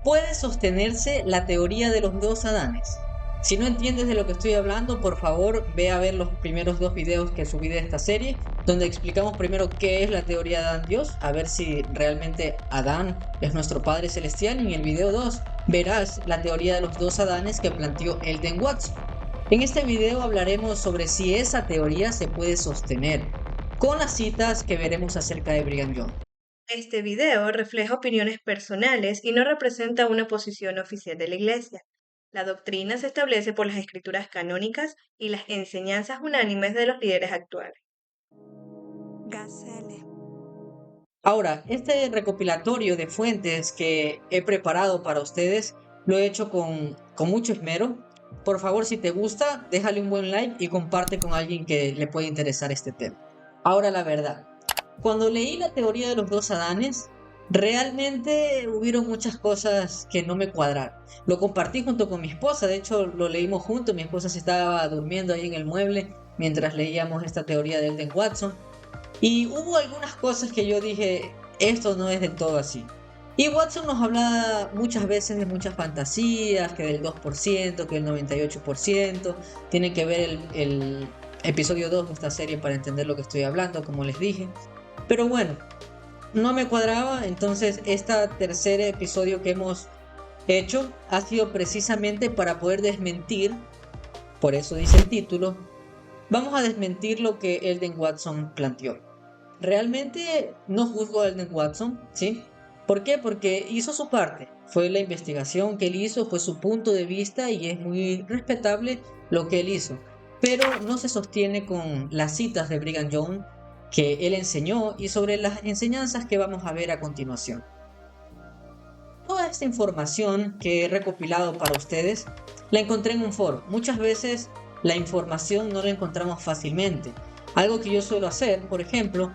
puede sostenerse la teoría de los dos Adanes? Si no entiendes de lo que estoy hablando, por favor ve a ver los primeros dos videos que subí de esta serie, donde explicamos primero qué es la teoría de Adán-Dios, a ver si realmente Adán es nuestro Padre Celestial, y en el video 2 verás la teoría de los dos Adanes que planteó Eldon Watson. En este video hablaremos sobre si esa teoría se puede sostener, con las citas que veremos acerca de Brigham Young. Este video refleja opiniones personales y no representa una posición oficial de la Iglesia. La doctrina se establece por las escrituras canónicas y las enseñanzas unánimes de los líderes actuales. Gacele. Ahora, este recopilatorio de fuentes que he preparado para ustedes lo he hecho con mucho esmero. Por favor, si te gusta, déjale un buen like y comparte con alguien que le pueda interesar este tema. Ahora, la verdad, cuando leí la teoría de los dos Adanes, realmente hubieron muchas cosas que no me cuadraron. Lo compartí junto con mi esposa, de hecho lo leímos juntos, mi esposa se estaba durmiendo ahí en el mueble mientras leíamos esta teoría de Eldon Watson. Y hubo algunas cosas que yo dije, esto no es del todo así. Y Watson nos habla muchas veces de muchas fantasías, que del 2%, que del 98%. Tienen que ver el episodio 2 de esta serie para entender lo que estoy hablando, como les dije. Pero bueno, no me cuadraba, entonces este tercer episodio que hemos hecho ha sido precisamente para poder desmentir, por eso dice el título, vamos a desmentir lo que Eldon Watson planteó. Realmente no juzgo a Eldon Watson, ¿sí? ¿Por qué? Porque hizo su parte. Fue la investigación que él hizo, fue su punto de vista y es muy respetable lo que él hizo. Pero no se sostiene con las citas de Brigham Young que él enseñó y sobre las enseñanzas que vamos a ver a continuación. Toda esta información que he recopilado para ustedes la encontré en un foro. Muchas veces la información no la encontramos fácilmente. Algo que yo suelo hacer, por ejemplo,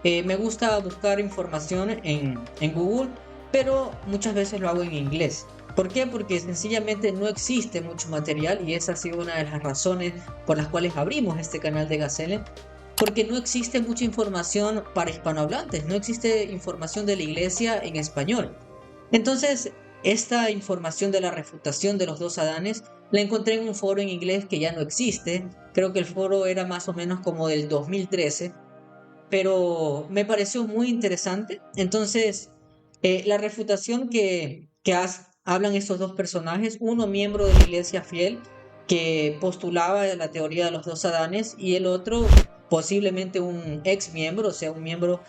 me gusta buscar información en Google, pero muchas veces lo hago en inglés. ¿Por qué? Porque sencillamente no existe mucho material y esa ha sido una de las razones por las cuales abrimos este canal de Gacele, porque no existe mucha información para hispanohablantes, no existe información de la iglesia en español. Entonces, esta información de la refutación de los dos Adanes la encontré en un foro en inglés que ya no existe. Creo que el foro era más o menos como del 2013, pero me pareció muy interesante. Entonces, la refutación que hablan estos dos personajes, uno miembro de la iglesia fiel que postulaba la teoría de los dos Adanes y el otro posiblemente un ex miembro, o sea, un miembro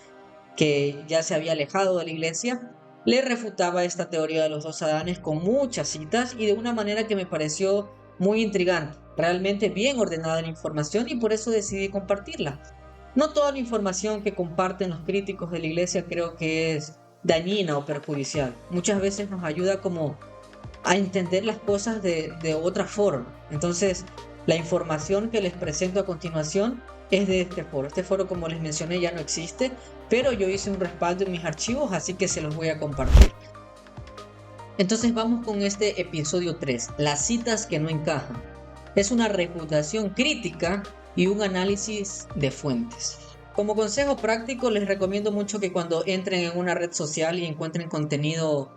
que ya se había alejado de la iglesia, le refutaba esta teoría de los dos Adanes con muchas citas y de una manera que me pareció muy intrigante, realmente bien ordenada la información y por eso decidí compartirla. No toda la información que comparten los críticos de la iglesia creo que es dañina o perjudicial. Muchas veces nos ayuda como a entender las cosas de otra forma. Entonces, la información que les presento a continuación es de este foro. Este foro, como les mencioné, ya no existe, pero yo hice un respaldo en mis archivos, así que se los voy a compartir. Entonces vamos con este episodio 3, las citas que no encajan. Es una refutación crítica y un análisis de fuentes. Como consejo práctico les recomiendo mucho que cuando entren en una red social y encuentren contenido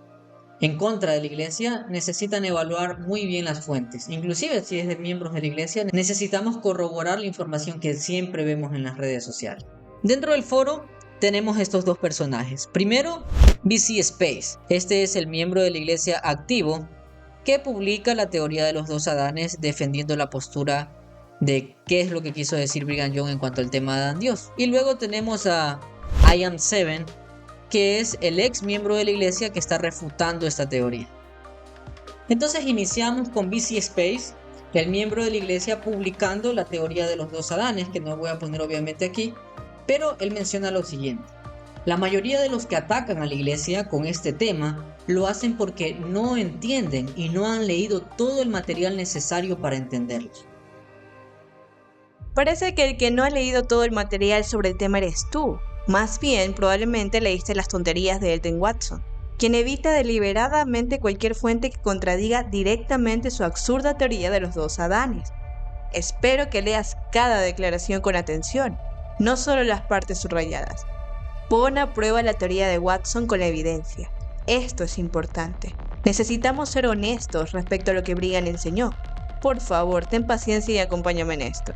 en contra de la iglesia, necesitan evaluar muy bien las fuentes. Inclusive si es de miembros de la iglesia, necesitamos corroborar la información que siempre vemos en las redes sociales. Dentro del foro tenemos estos dos personajes. Primero, BC Space. Este es el miembro de la iglesia activo que publica la teoría de los dos Adanes defendiendo la postura de qué es lo que quiso decir Brigham Young en cuanto al tema de Adán Dios. Y luego tenemos a I Am Seven, que es el ex miembro de la iglesia que está refutando esta teoría. Entonces iniciamos con BC Space, el miembro de la iglesia publicando la teoría de los dos Adanes, que no voy a poner obviamente aquí, pero él menciona lo siguiente. La mayoría de los que atacan a la iglesia con este tema lo hacen porque no entienden y no han leído todo el material necesario para entenderlo. Parece que el que no ha leído todo el material sobre el tema eres tú. Más bien, probablemente leíste las tonterías de Eldon Watson, quien evita deliberadamente cualquier fuente que contradiga directamente su absurda teoría de los dos Adanes. Espero que leas cada declaración con atención, no solo las partes subrayadas. Pon a prueba la teoría de Watson con la evidencia. Esto es importante. Necesitamos ser honestos respecto a lo que Brigham enseñó. Por favor, ten paciencia y acompáñame en esto.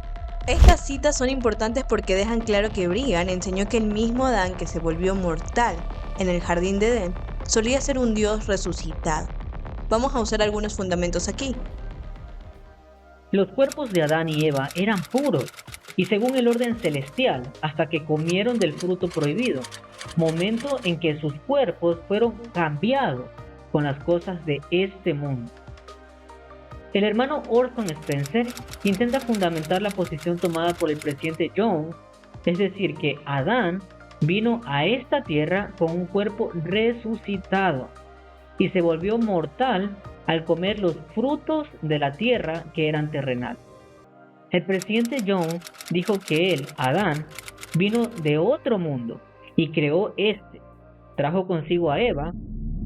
Estas citas son importantes porque dejan claro que Brigham enseñó que el mismo Adán que se volvió mortal en el jardín de Edén solía ser un Dios resucitado. Vamos a usar algunos fundamentos aquí. Los cuerpos de Adán y Eva eran puros y según el orden celestial hasta que comieron del fruto prohibido, momento en que sus cuerpos fueron cambiados con las cosas de este mundo. El hermano Orson Spencer intenta fundamentar la posición tomada por el presidente Jones, es decir, que Adán vino a esta tierra con un cuerpo resucitado y se volvió mortal al comer los frutos de la tierra que eran terrenales. El presidente Jones dijo que él, Adán, vino de otro mundo y creó este, trajo consigo a Eva,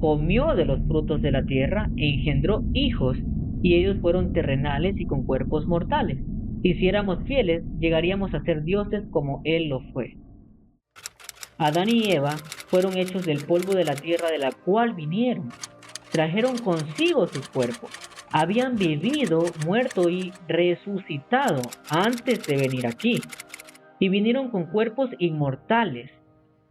comió de los frutos de la tierra e engendró hijos, y ellos fueron terrenales y con cuerpos mortales. Y si éramos fieles, llegaríamos a ser dioses como él lo fue. Adán y Eva fueron hechos del polvo de la tierra de la cual vinieron. Trajeron consigo sus cuerpos. Habían vivido, muerto y resucitado antes de venir aquí. Y vinieron con cuerpos inmortales.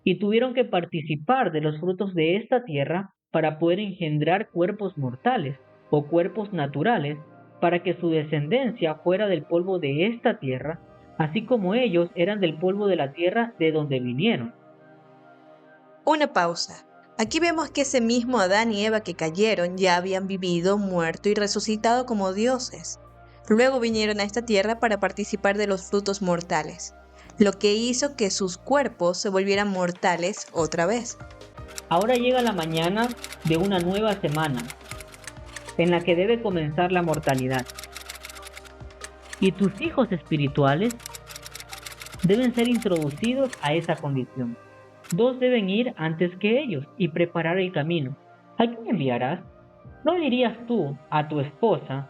Y tuvieron que participar de los frutos de esta tierra para poder engendrar cuerpos mortales o cuerpos naturales, para que su descendencia fuera del polvo de esta tierra, así como ellos eran del polvo de la tierra de donde vinieron. Una pausa. Aquí vemos que ese mismo Adán y Eva que cayeron ya habían vivido, muerto y resucitado como dioses. Luego vinieron a esta tierra para participar de los frutos mortales, lo que hizo que sus cuerpos se volvieran mortales otra vez. Ahora llega la mañana de una nueva semana, en la que debe comenzar la mortalidad. Y tus hijos espirituales deben ser introducidos a esa condición. Dos deben ir antes que ellos y preparar el camino. ¿A quién enviarás? ¿No dirías tú a tu esposa: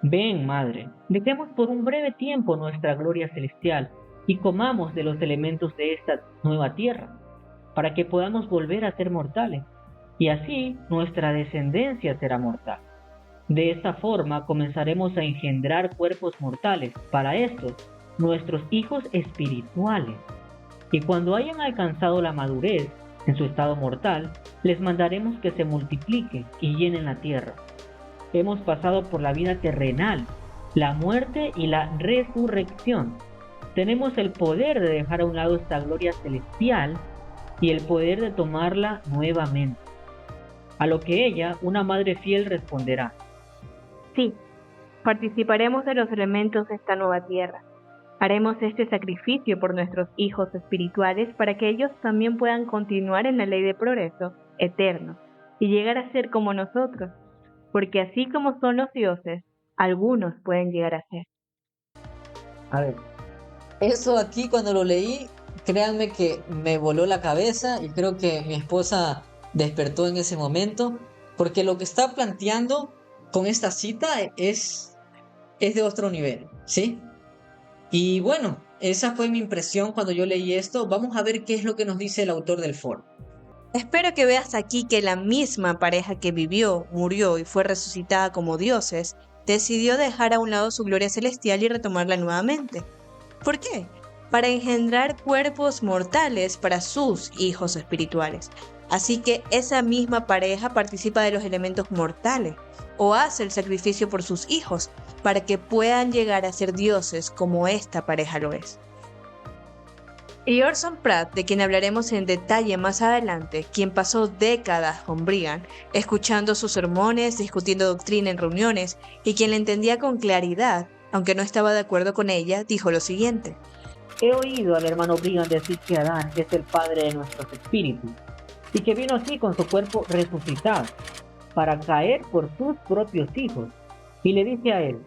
ven, madre, dejemos por un breve tiempo nuestra gloria celestial y comamos de los elementos de esta nueva tierra, para que podamos volver a ser mortales? Y así nuestra descendencia será mortal. De esta forma comenzaremos a engendrar cuerpos mortales para estos, nuestros hijos espirituales. Y cuando hayan alcanzado la madurez en su estado mortal, les mandaremos que se multipliquen y llenen la tierra. Hemos pasado por la vida terrenal, la muerte y la resurrección. Tenemos el poder de dejar a un lado esta gloria celestial y el poder de tomarla nuevamente. A lo que ella, una madre fiel, responderá: sí, participaremos de los elementos de esta nueva tierra. Haremos este sacrificio por nuestros hijos espirituales para que ellos también puedan continuar en la ley de progreso eterno y llegar a ser como nosotros, porque así como son los dioses, algunos pueden llegar a ser. A ver, eso aquí cuando lo leí, créanme que me voló la cabeza y creo que mi esposa despertó en ese momento, porque lo que está planteando con esta cita es de otro nivel, ¿sí? Y bueno, esa fue mi impresión cuando yo leí esto. Vamos a ver qué es lo que nos dice el autor del foro. Espero que veas aquí que la misma pareja que vivió, murió y fue resucitada como dioses, decidió dejar a un lado su gloria celestial y retomarla nuevamente. ¿Por qué? Para engendrar cuerpos mortales para sus hijos espirituales. Así que esa misma pareja participa de los elementos mortales o hace el sacrificio por sus hijos para que puedan llegar a ser dioses como esta pareja lo es. Y Orson Pratt, de quien hablaremos en detalle más adelante, quien pasó décadas con Brigham, escuchando sus sermones, discutiendo doctrina en reuniones, y quien le entendía con claridad, aunque no estaba de acuerdo con ella, dijo lo siguiente: he oído al hermano Brigham decir que Adán es el padre de nuestros espíritus, y que vino así con su cuerpo resucitado, para caer por sus propios hijos. Y le dice a él: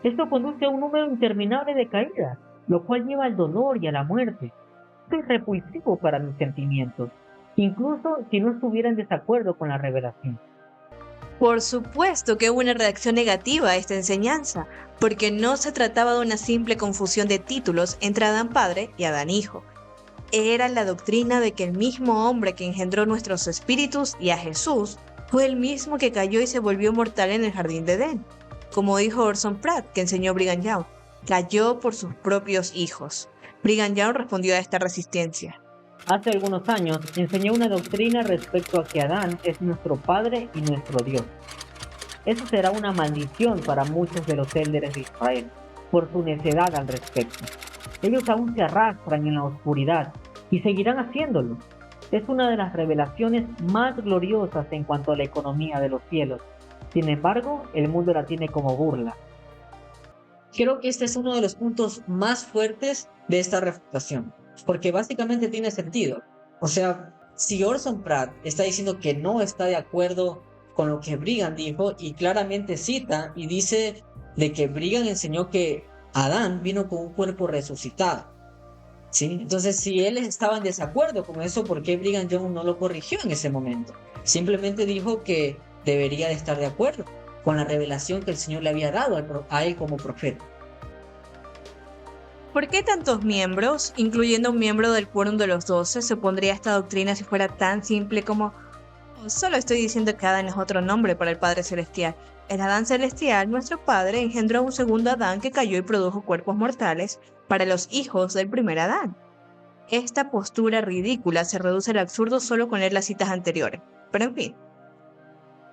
esto conduce a un número interminable de caídas, lo cual lleva al dolor y a la muerte. Esto es repulsivo para mis sentimientos, incluso si no estuviera en desacuerdo con la revelación. Por supuesto que hubo una reacción negativa a esta enseñanza, porque no se trataba de una simple confusión de títulos entre Adán Padre y Adán Hijo. Era la doctrina de que el mismo hombre que engendró nuestros espíritus y a Jesús fue el mismo que cayó y se volvió mortal en el jardín de Edén. Como dijo Orson Pratt, que enseñó Brigham Young, cayó por sus propios hijos. Brigham Young respondió a esta resistencia. Hace algunos años enseñé una doctrina respecto a que Adán es nuestro Padre y nuestro Dios. Eso será una maldición para muchos de los élderes de Israel, por su necedad al respecto. Ellos aún se arrastran en la oscuridad y seguirán haciéndolo. Es una de las revelaciones más gloriosas en cuanto a la economía de los cielos. Sin embargo, el mundo la tiene como burla. Creo que este es uno de los puntos más fuertes de esta refutación, porque básicamente tiene sentido. O sea, si Orson Pratt está diciendo que no está de acuerdo con lo que Brigham dijo, y claramente cita y dice de que Brigham enseñó que Adán vino con un cuerpo resucitado, ¿sí? Entonces, si él estaba en desacuerdo con eso, ¿por qué Brigham Young no lo corrigió en ese momento? Simplemente dijo que debería de estar de acuerdo con la revelación que el Señor le había dado a él como profeta. ¿Por qué tantos miembros, incluyendo un miembro del Quórum de los 12, se opondría a esta doctrina si fuera tan simple como solo estoy diciendo que Adán es otro nombre para el Padre Celestial? El Adán Celestial, nuestro Padre, engendró a un segundo Adán que cayó y produjo cuerpos mortales para los hijos del primer Adán. Esta postura ridícula se reduce al absurdo solo con leer las citas anteriores. Pero en fin,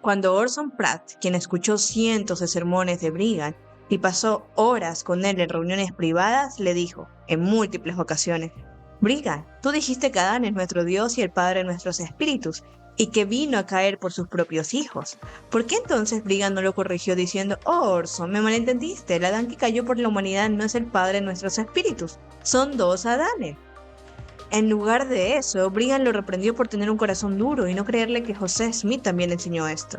cuando Orson Pratt, quien escuchó cientos de sermones de Brigham y pasó horas con él en reuniones privadas, le dijo, en múltiples ocasiones, Brigham, tú dijiste que Adán es nuestro Dios y el Padre de nuestros espíritus, y que vino a caer por sus propios hijos. ¿Por qué entonces Brigham no lo corrigió diciendo, oh Orson, me malentendiste, el Adán que cayó por la humanidad no es el Padre de nuestros espíritus, son dos Adanes? En lugar de eso, Brigham lo reprendió por tener un corazón duro y no creerle que José Smith también enseñó esto.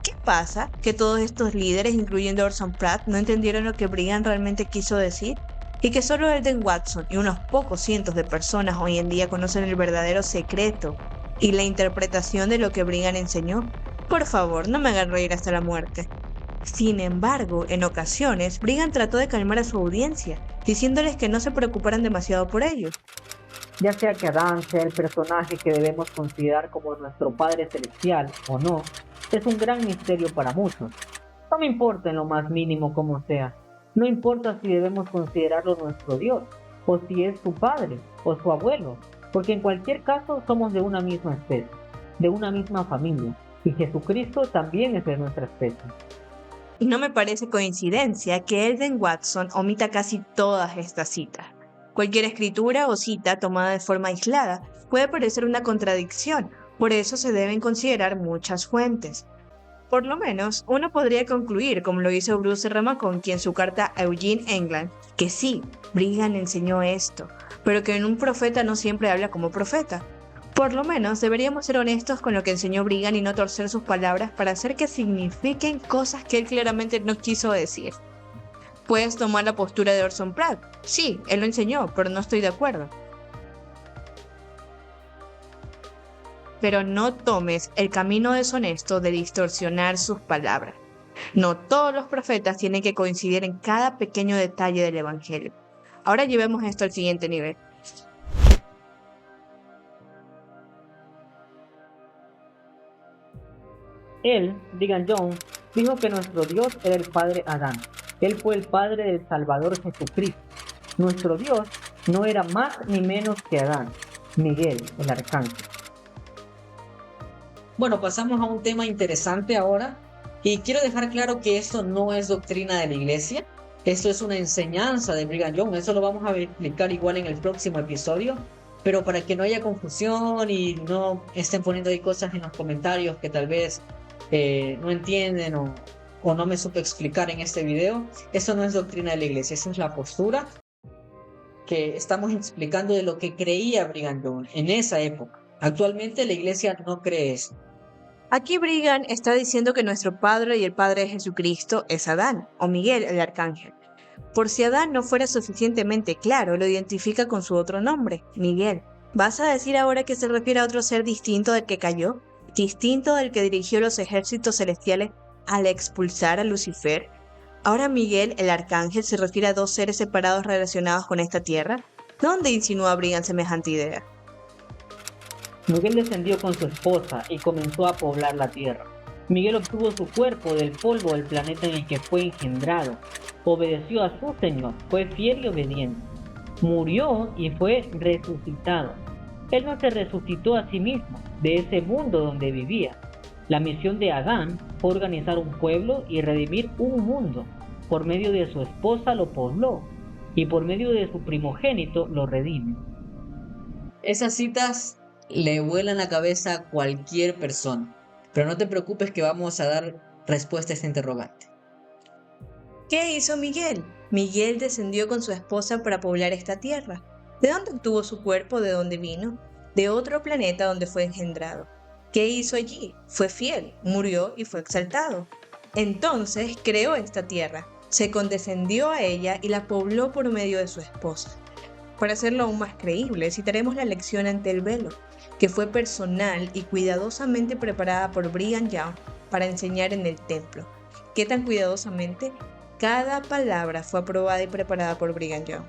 ¿Qué pasa? ¿Que todos estos líderes, incluyendo Orson Pratt, no entendieron lo que Brigham realmente quiso decir? ¿Y que solo Eldon Watson y unos pocos cientos de personas hoy en día conocen el verdadero secreto y la interpretación de lo que Brigham enseñó? Por favor, no me hagan reír hasta la muerte. Sin embargo, en ocasiones, Brigham trató de calmar a su audiencia, diciéndoles que no se preocuparan demasiado por ello. Ya sea que Adán sea el personaje que debemos considerar como nuestro Padre Celestial o no, es un gran misterio para muchos. No me importa en lo más mínimo cómo sea. No importa si debemos considerarlo nuestro Dios, o si es su padre, o su abuelo, porque en cualquier caso somos de una misma especie, de una misma familia, y Jesucristo también es de nuestra especie. Y no me parece coincidencia que Eldon Watson omita casi todas estas citas. Cualquier escritura o cita tomada de forma aislada puede parecer una contradicción, por eso se deben considerar muchas fuentes. Por lo menos, uno podría concluir, como lo hizo Bruce R. Macon, quien en su carta a Eugene England, que sí, Brigham enseñó esto, pero que en un profeta no siempre habla como profeta. Por lo menos, deberíamos ser honestos con lo que enseñó Brigham y no torcer sus palabras para hacer que signifiquen cosas que él claramente no quiso decir. Puedes tomar la postura de Orson Pratt. Sí, él lo enseñó, pero no estoy de acuerdo. Pero no tomes el camino deshonesto de distorsionar sus palabras. No todos los profetas tienen que coincidir en cada pequeño detalle del Evangelio. Ahora llevemos esto al siguiente nivel. Él, Brigham Young, dijo que nuestro Dios era el Padre Adán. Él fue el Padre del Salvador Jesucristo. Nuestro Dios no era más ni menos que Adán, Miguel, el arcángel. Bueno, pasamos a un tema interesante ahora, y quiero dejar claro que esto no es doctrina de la iglesia, esto es una enseñanza de Brigham Young, eso lo vamos a explicar igual en el próximo episodio, pero para que no haya confusión y no estén poniendo ahí cosas en los comentarios que tal vez no entienden o no me supe explicar en este video, eso no es doctrina de la iglesia, esa es la postura que estamos explicando de lo que creía Brigham Young en esa época. Actualmente la iglesia no cree eso. Aquí Brigham está diciendo que nuestro Padre y el Padre de Jesucristo es Adán, o Miguel el Arcángel. Por si Adán no fuera suficientemente claro, lo identifica con su otro nombre, Miguel. ¿Vas a decir ahora que se refiere a otro ser distinto del que cayó? ¿Distinto del que dirigió los ejércitos celestiales al expulsar a Lucifer? ¿Ahora Miguel el Arcángel se refiere a dos seres separados relacionados con esta tierra? ¿Dónde insinúa Brigham semejante idea? Miguel descendió con su esposa y comenzó a poblar la tierra. Miguel obtuvo su cuerpo del polvo del planeta en el que fue engendrado. Obedeció a su Señor, fue fiel y obediente. Murió y fue resucitado. Él no se resucitó a sí mismo de ese mundo donde vivía. La misión de Adán fue organizar un pueblo y redimir un mundo. Por medio de su esposa lo pobló y por medio de su primogénito lo redime. Esas citas le vuelan la cabeza a cualquier persona, pero no te preocupes que vamos a dar respuesta a este interrogante. ¿Qué hizo Miguel? Miguel descendió con su esposa para poblar esta tierra. ¿De dónde obtuvo su cuerpo? ¿De dónde vino? De otro planeta donde fue engendrado. ¿Qué hizo allí? Fue fiel, murió y fue exaltado. Entonces creó esta tierra, se condescendió a ella y la pobló por medio de su esposa. Para hacerlo aún más creíble, citaremos la lección ante el velo, que fue personal y cuidadosamente preparada por Brigham Young para enseñar en el templo. ¿Qué tan cuidadosamente? Cada palabra fue aprobada y preparada por Brigham Young.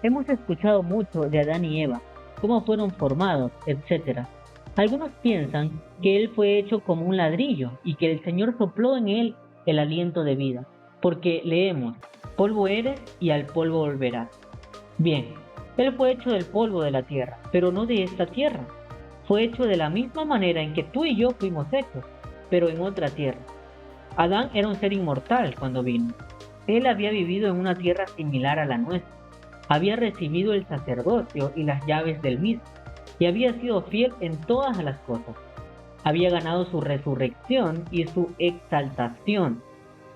Hemos escuchado mucho de Adán y Eva, cómo fueron formados, etc. Algunos piensan que él fue hecho como un ladrillo y que el Señor sopló en él el aliento de vida, porque leemos, polvo eres y al polvo volverás. Bien, él fue hecho del polvo de la tierra, pero no de esta tierra. Fue hecho de la misma manera en que tú y yo fuimos hechos, pero en otra tierra. Adán era un ser inmortal cuando vino. Él había vivido en una tierra similar a la nuestra. Había recibido el sacerdocio y las llaves del mismo, y había sido fiel en todas las cosas. Había ganado su resurrección y su exaltación,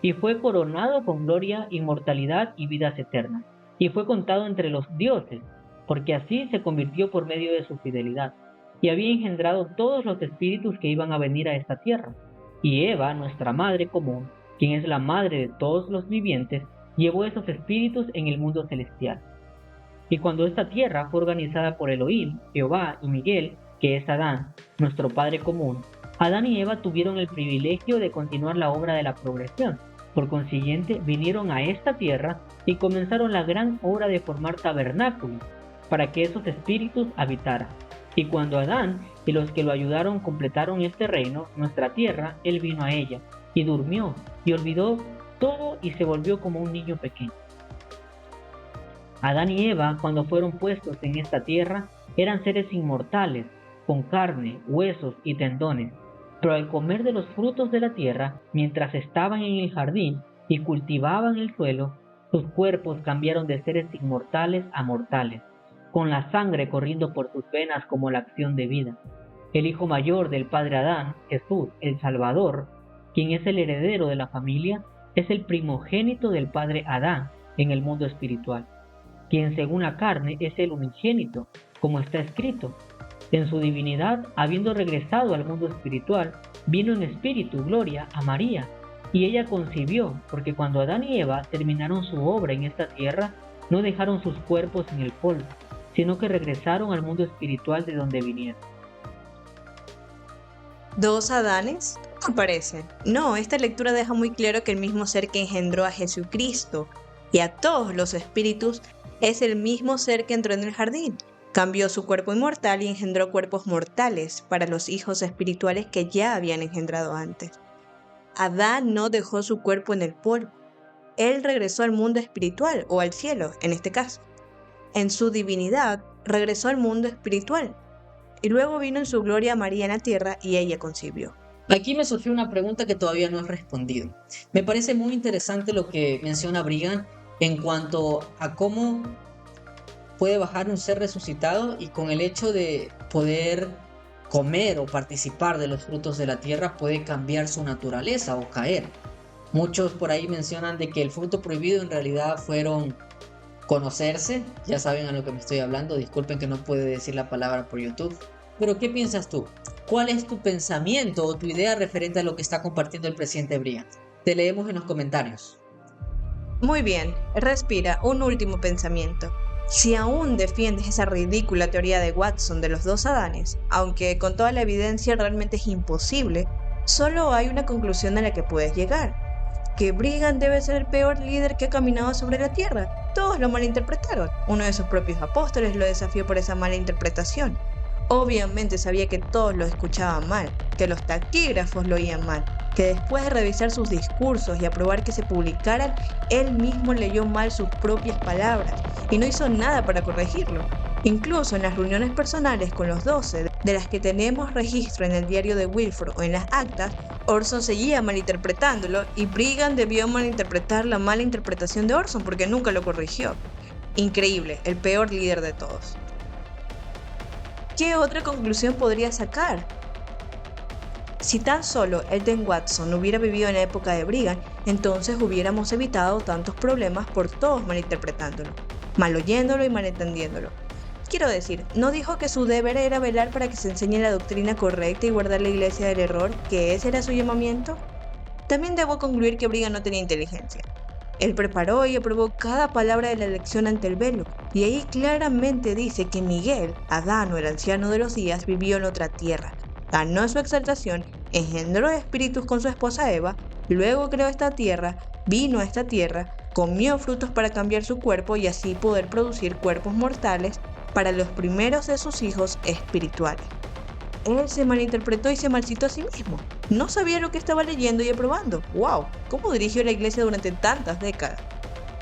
y fue coronado con gloria, inmortalidad y vidas eternas, y fue contado entre los dioses, porque así se convirtió por medio de su fidelidad, y había engendrado todos los espíritus que iban a venir a esta tierra. Y Eva, nuestra madre común, quien es la madre de todos los vivientes, llevó esos espíritus en el mundo celestial. Y cuando esta tierra fue organizada por Elohim, Jehová y Miguel, que es Adán, nuestro Padre común, Adán y Eva tuvieron el privilegio de continuar la obra de la progresión. Por consiguiente, vinieron a esta tierra y comenzaron la gran obra de formar tabernáculos para que esos espíritus habitaran. Y cuando Adán y los que lo ayudaron completaron este reino, nuestra tierra, él vino a ella y durmió y olvidó todo y se volvió como un niño pequeño. Adán y Eva, cuando fueron puestos en esta tierra, eran seres inmortales, con carne, huesos y tendones, pero al comer de los frutos de la tierra, mientras estaban en el jardín y cultivaban el suelo, sus cuerpos cambiaron de seres inmortales a mortales, con la sangre corriendo por sus venas como la acción de vida. El hijo mayor del padre Adán, Jesús, el Salvador, quien es el heredero de la familia, es el primogénito del padre Adán en el mundo espiritual, quien según la carne es el unigénito, como está escrito. En su divinidad, habiendo regresado al mundo espiritual, vino en espíritu gloria a María, y ella concibió, porque cuando Adán y Eva terminaron su obra en esta tierra, no dejaron sus cuerpos en el polvo, sino que regresaron al mundo espiritual de donde vinieron. ¿Dos Adanes? No parece. No, esta lectura deja muy claro que el mismo ser que engendró a Jesucristo y a todos los espíritus es el mismo ser que entró en el jardín. Cambió su cuerpo inmortal y engendró cuerpos mortales para los hijos espirituales que ya habían engendrado antes. Adán no dejó su cuerpo en el polvo. Él regresó al mundo espiritual, o al cielo, en este caso. En su divinidad, regresó al mundo espiritual. Y luego vino en su gloria a María en la tierra y ella concibió. Aquí me surgió una pregunta que todavía no he respondido. Me parece muy interesante lo que menciona Brigham en cuanto a cómo puede bajar un ser resucitado y con el hecho de poder comer o participar de los frutos de la tierra puede cambiar su naturaleza o caer. Muchos por ahí mencionan de que el fruto prohibido en realidad fueron conocerse, ya saben a lo que me estoy hablando, disculpen que no puedo decir la palabra por YouTube, pero ¿qué piensas tú? ¿Cuál es tu pensamiento o tu idea referente a lo que está compartiendo el presidente Brigham? Te leemos en los comentarios. Muy bien, respira un último pensamiento. Si aún defiendes esa ridícula teoría de Watson de los dos Adanes, aunque con toda la evidencia realmente es imposible, solo hay una conclusión a la que puedes llegar: que Brigham debe ser el peor líder que ha caminado sobre la tierra. Todos lo malinterpretaron. Uno de sus propios apóstoles lo desafió por esa mala interpretación. Obviamente sabía que todos lo escuchaban mal, que los taquígrafos lo oían mal, que después de revisar sus discursos y aprobar que se publicaran, él mismo leyó mal sus propias palabras y no hizo nada para corregirlo. Incluso en las reuniones personales con los 12, de las que tenemos registro en el diario de Wilford o en las actas, Orson seguía malinterpretándolo y Brigham debió malinterpretar la mala interpretación de Orson porque nunca lo corrigió. Increíble, el peor líder de todos. ¿Qué otra conclusión podría sacar? Si tan solo Elton Watson hubiera vivido en la época de Brigham, entonces hubiéramos evitado tantos problemas por todos malinterpretándolo, maloyéndolo y malentendiéndolo. Quiero decir, ¿no dijo que su deber era velar para que se enseñe la doctrina correcta y guardar la iglesia del error, que ese era su llamamiento? También debo concluir que Brigham no tenía inteligencia. Él preparó y aprobó cada palabra de la lección ante el velo, y ahí claramente dice que Miguel, Adán o el anciano de los días, vivió en otra tierra, ganó su exaltación, engendró espíritus con su esposa Eva, luego creó esta tierra, vino a esta tierra, comió frutos para cambiar su cuerpo y así poder producir cuerpos mortales para los primeros de sus hijos espirituales. Él se malinterpretó y se malcitó a sí mismo. No sabía lo que estaba leyendo y aprobando. ¡Wow! ¿Cómo dirigió la iglesia durante tantas décadas?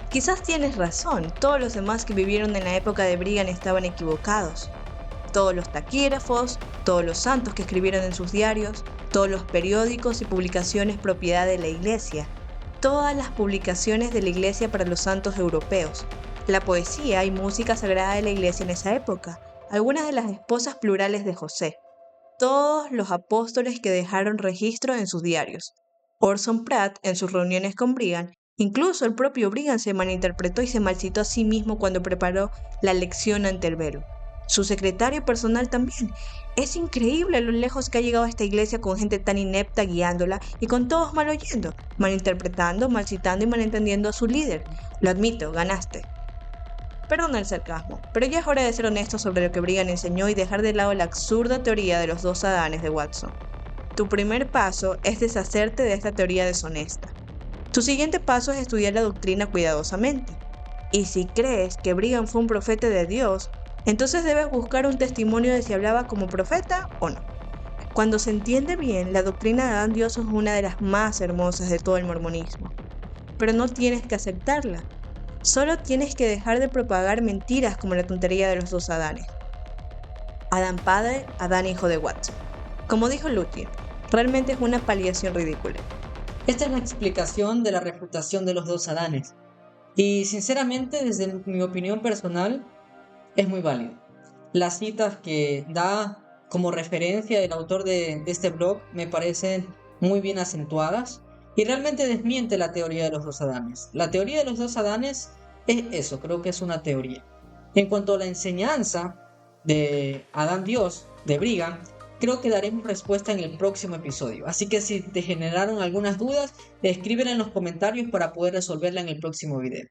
Quizás tienes razón, todos los demás que vivieron en la época de Brigham estaban equivocados. Todos los taquígrafos, todos los santos que escribieron en sus diarios, todos los periódicos y publicaciones propiedad de la iglesia, todas las publicaciones de la iglesia para los santos europeos, la poesía y música sagrada de la iglesia en esa época, algunas de las esposas plurales de José, todos los apóstoles que dejaron registro en sus diarios, Orson Pratt en sus reuniones con Brigham, incluso el propio Brigham se malinterpretó y se malcitó a sí mismo cuando preparó la lección ante el velo. Su secretario personal también. Es increíble lo lejos que ha llegado esta iglesia con gente tan inepta guiándola y con todos mal oyendo, malinterpretando, malcitando y malentendiendo a su líder. Lo admito, ganaste. Perdona el sarcasmo, pero ya es hora de ser honesto sobre lo que Brigham enseñó y dejar de lado la absurda teoría de los 2 Adanes de Watson. Tu primer paso es deshacerte de esta teoría deshonesta. Tu siguiente paso es estudiar la doctrina cuidadosamente. Y si crees que Brigham fue un profeta de Dios, entonces debes buscar un testimonio de si hablaba como profeta o no. Cuando se entiende bien, la doctrina de Adán Dios es una de las más hermosas de todo el mormonismo. Pero no tienes que aceptarla. Solo tienes que dejar de propagar mentiras como la tontería de los 2 Adanes. Adán padre, Adán hijo de Watson. Como dijo Luthier, realmente es una paliación ridícula. Esta es la explicación de la refutación de los 2 Adanes. Y sinceramente, desde mi opinión personal, es muy válido. Las citas que da como referencia el autor de este blog me parecen muy bien acentuadas y realmente desmiente la teoría de los 2 Adanes. La teoría de los 2 Adanes es eso, creo que es una teoría. En cuanto a la enseñanza de Adán Dios, de Brigham, creo que daremos respuesta en el próximo episodio. Así que si te generaron algunas dudas, escríbela en los comentarios para poder resolverla en el próximo video.